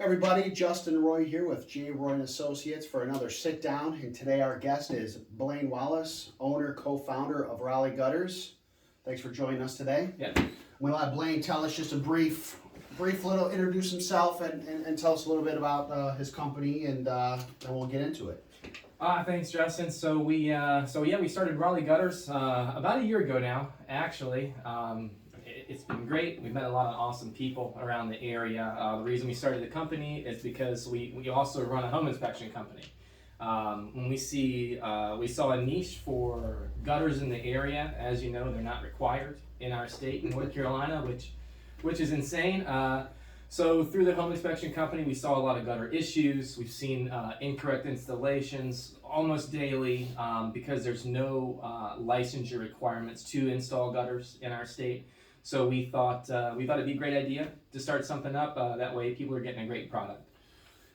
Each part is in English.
Everybody, Justin Roy here with J. Roy and Associates for another sit down. And today our guest is Blaine Wallace, owner, co-founder of Raleigh Gutters. Thanks for joining us today. Yeah. We'll let Blaine tell us just a brief little, introduce himself and tell us a little bit about his company, and then we'll get into it. Thanks, Justin. So we started Raleigh Gutters about a year ago now. Actually, it's been great. We've met a lot of awesome people around the area. The reason we started the company is because we also run a home inspection company. When we saw a niche for gutters in the area. As you know, they're not required in our state in North Carolina, which is insane. So through the home inspection company, we saw a lot of gutter issues. We've seen incorrect installations almost daily because there's no licensure requirements to install gutters in our state. So we thought it'd be a great idea to start something up. That way, people are getting a great product.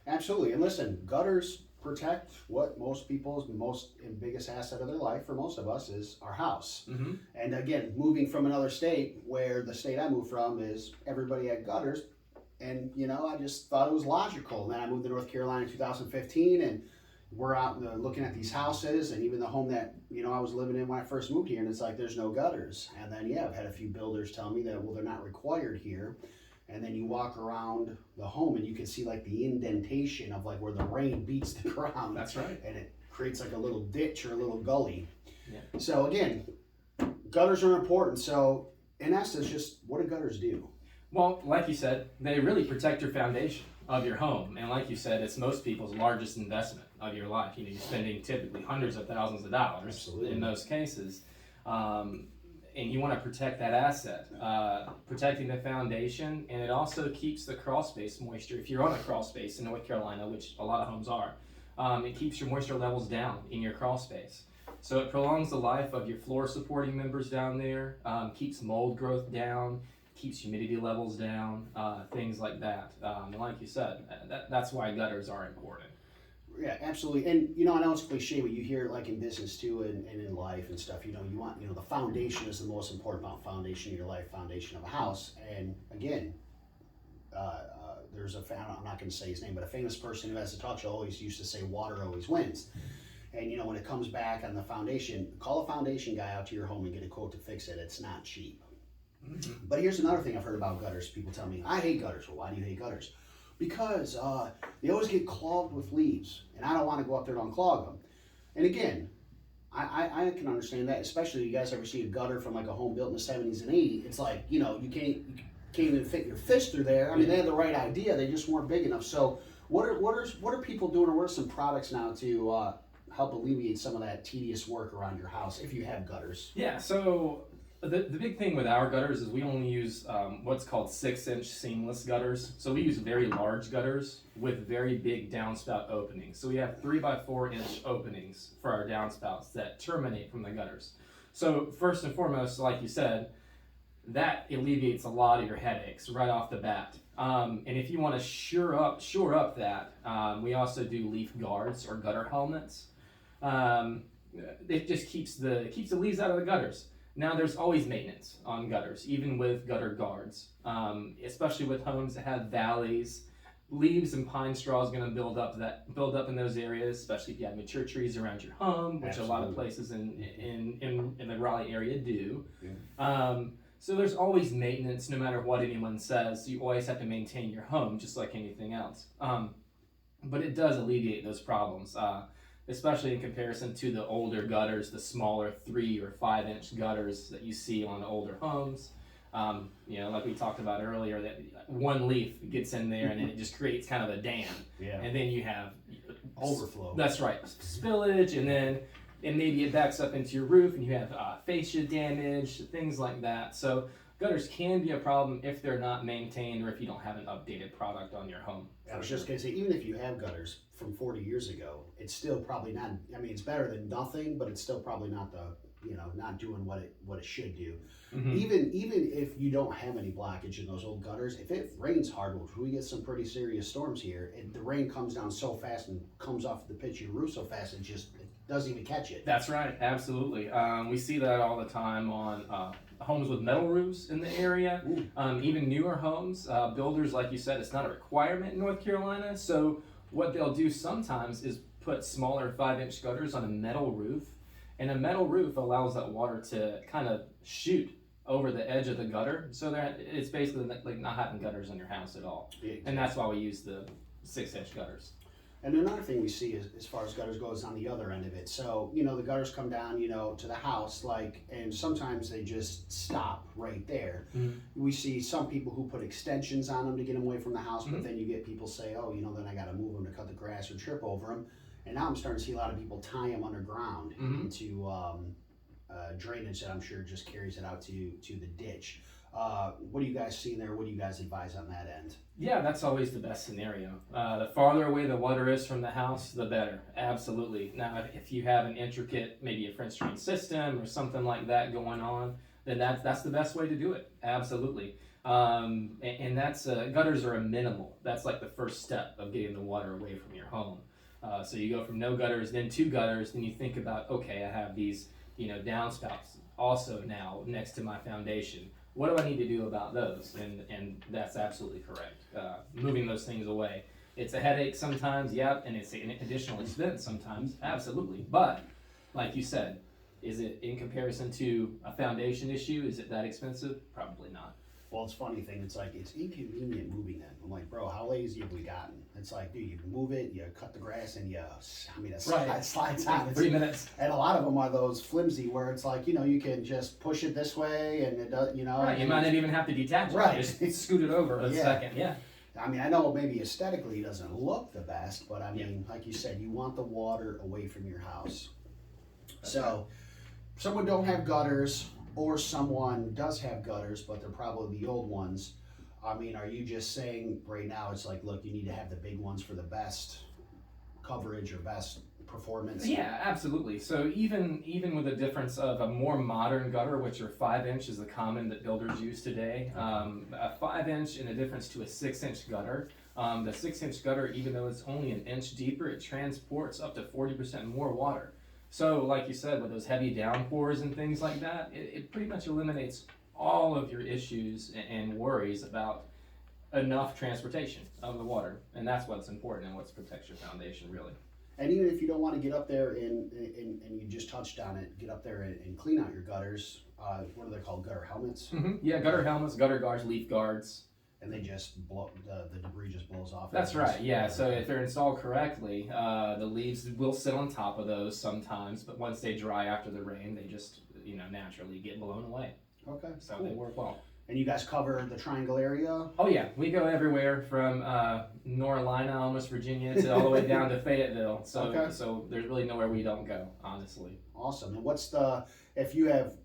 Absolutely. And listen, gutters protect what most people's most and biggest asset of their life, for most of us, is our house. Mm-hmm. And again, moving from another state, where the state I moved from is everybody had gutters, and I just thought it was logical. And then I moved to North Carolina in 2015, and we're out looking at these houses, and even the home that I was living in when I first moved here, and it's like there's no gutters. And then I've had a few builders tell me that they're not required here. And then you walk around the home and you can see like the indentation of like where the rain beats the ground. That's right. And it creates like a little ditch or a little gully. Yeah. So again, gutters are important. So in essence, just what do gutters do? Well, like you said, they really protect your foundation of your home. And like you said, it's most people's largest investment of your life. You're spending typically hundreds of thousands of dollars. Absolutely. In those cases. And you want to protect that asset, protecting the foundation, and it also keeps the crawl space moisture. If you're on a crawl space in North Carolina, which a lot of homes are, it keeps your moisture levels down in your crawl space. So it prolongs the life of your floor supporting members down there, keeps mold growth down, keeps humidity levels down, things like that. And like you said, that's why gutters are important. Yeah, absolutely. And I know it's cliche, but you hear it like in business too, and in life and stuff. You want the foundation is the most important foundation of your life, foundation of a house. And again, there's I'm not going to say his name, but a famous person who has a talk show always used to say, "Water always wins." And when it comes back on the foundation, call a foundation guy out to your home and get a quote to fix it. It's not cheap. Mm-hmm. But here's another thing I've heard about gutters. People tell me, "I hate gutters." Well, why do you hate gutters? Because they always get clogged with leaves, and I don't want to go up there to unclog them. And again, I can understand that, especially you guys ever see a gutter from like a home built in the 70s and 80s. It's like, you can't even fit your fist through there. I mean, they had the right idea, they just weren't big enough. So what are people doing, or what are some products now to help alleviate some of that tedious work around your house if you have gutters? Yeah, so the big thing with our gutters is we only use what's called 6-inch seamless gutters. So we use very large gutters with very big downspout openings. So we have 3x4-inch openings for our downspouts that terminate from the gutters. So first and foremost, like you said, that alleviates a lot of your headaches right off the bat. And if you want to shore up that, we also do leaf guards or gutter helmets. It just keeps the leaves out of the gutters. Now, there's always maintenance on gutters, even with gutter guards, especially with homes that have valleys. Leaves and pine straw is going to build up in those areas, especially if you have mature trees around your home, which Absolutely. A lot of places in the Raleigh area do. Yeah. So there's always maintenance, no matter what anyone says. You always have to maintain your home, just like anything else. But it does alleviate those problems. Especially in comparison to the older gutters, the smaller 3 or 5-inch gutters that you see on older homes. Like we talked about earlier, that one leaf gets in there and then it just creates kind of a dam. Yeah. And then you have overflow. That's right, spillage, and maybe it backs up into your roof, and you have fascia damage, things like that. So gutters can be a problem if they're not maintained or if you don't have an updated product on your home. I was just going to say, even if you have gutters from 40 years ago, it's still probably not, it's better than nothing, but it's still probably not not doing what it should do. Mm-hmm. Even if you don't have any blockage in those old gutters, if it rains hard, which we get some pretty serious storms here, and the rain comes down so fast and comes off the pitch of your roof so fast, it doesn't even catch it. That's right, absolutely. We see that all the time on homes with metal roofs in the area. Even newer homes, builders, like you said, it's not a requirement in North Carolina. So what they'll do sometimes is put smaller 5-inch gutters on a metal roof, and a metal roof allows that water to kind of shoot over the edge of the gutter, so that it's basically like not having gutters in your house at all. Yeah, exactly. And that's why we use the 6-inch gutters. And another thing we see is, as far as gutters go, is on the other end of it. So, the gutters come down, to the house, and sometimes they just stop right there. We see some people who put extensions on them to get them away from the house, but then you get people say, oh, then I got to move them to cut the grass or trip over them. And now I'm starting to see a lot of people tie them underground into drainage that I'm sure just carries it out to the ditch. What do you guys see there? What do you guys advise on that end? Yeah, that's always the best scenario. The farther away the water is from the house, the better. Absolutely. Now, if you have an intricate, maybe a French drain system or something like that going on, then that's the best way to do it. Absolutely. And that's gutters are a minimal. That's like the first step of getting the water away from your home. So you go from no gutters, then 2 gutters, then you think about, okay, I have these, downspouts also now next to my foundation. What do I need to do about those? And that's absolutely correct. Moving those things away. It's a headache sometimes, yep, and it's an additional expense sometimes, absolutely. But, like you said, is it in comparison to a foundation issue? Is it that expensive? Probably not. Well, it's a funny thing. It's like, it's inconvenient moving it. I'm like, bro, how lazy have we gotten? It's like, dude, you move it, you cut the grass, and it slides on. 3 minutes. And a lot of them are those flimsy where it's like, you can just push it this way, and it does, Right, you might not even have to detach it. Right. Just scoot it over a second, yeah. I know maybe aesthetically it doesn't look the best, but like you said, you want the water away from your house. So, someone don't have gutters, or someone does have gutters, but they're probably the old ones. Are you just saying right now it's like, look, you need to have the big ones for the best coverage or best performance? Yeah, absolutely. So even with the difference of a more modern gutter, which are 5-inch is the common that builders use today, a 5-inch in a difference to a 6-inch gutter. The 6-inch gutter, even though it's only an inch deeper, it transports up to 40% more water. So like you said, with those heavy downpours and things like that, it pretty much eliminates all of your issues and worries about enough transportation of the water. And that's what's important and what protects your foundation, really. And even if you don't want to get up there and you just touched on it, get up there and clean out your gutters, what are they called, gutter helmets? Yeah, gutter helmets, gutter guards, leaf guards. And they just blow, the debris just blows off. That's right, yeah. So if they're installed correctly, the leaves will sit on top of those sometimes, but once they dry after the rain, they just, naturally get blown away. Okay, so cool. They work well. And you guys cover the Triangle area? Oh yeah, we go everywhere from Norlina, almost Virginia, to all the way down to Fayetteville. So so there's really nowhere we don't go, honestly. Awesome. And if you have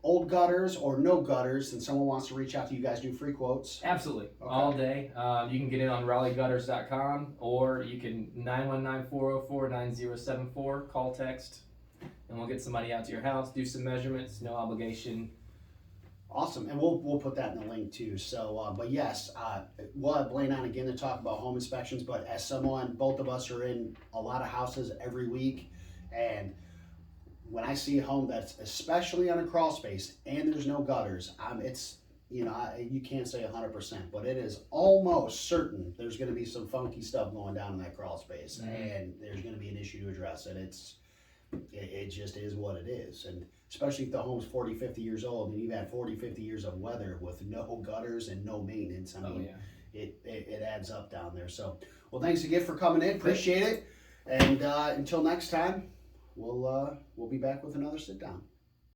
old gutters or no gutters and someone wants to reach out to you, guys do free quotes? Absolutely, all day. You can get it on RaleighGutters.com, or you can 919-404-9074, call, text, and we'll get somebody out to your house, do some measurements, no obligation. Awesome, and we'll put that in the link too. So, but yes, we'll have Blaine on again to talk about home inspections. But as someone, both of us are in a lot of houses every week, and when I see a home that's especially on a crawl space and there's no gutters, you can't say 100%, but it is almost certain there's going to be some funky stuff going down in that crawl space, and there's going to be an issue to address, and it just is what it is. And especially if the home's 40, 50 years old and you've had 40, 50 years of weather with no gutters and no maintenance, it adds up down there. So, well, thanks again for coming in. Appreciate it. And until next time, we'll be back with another sit down.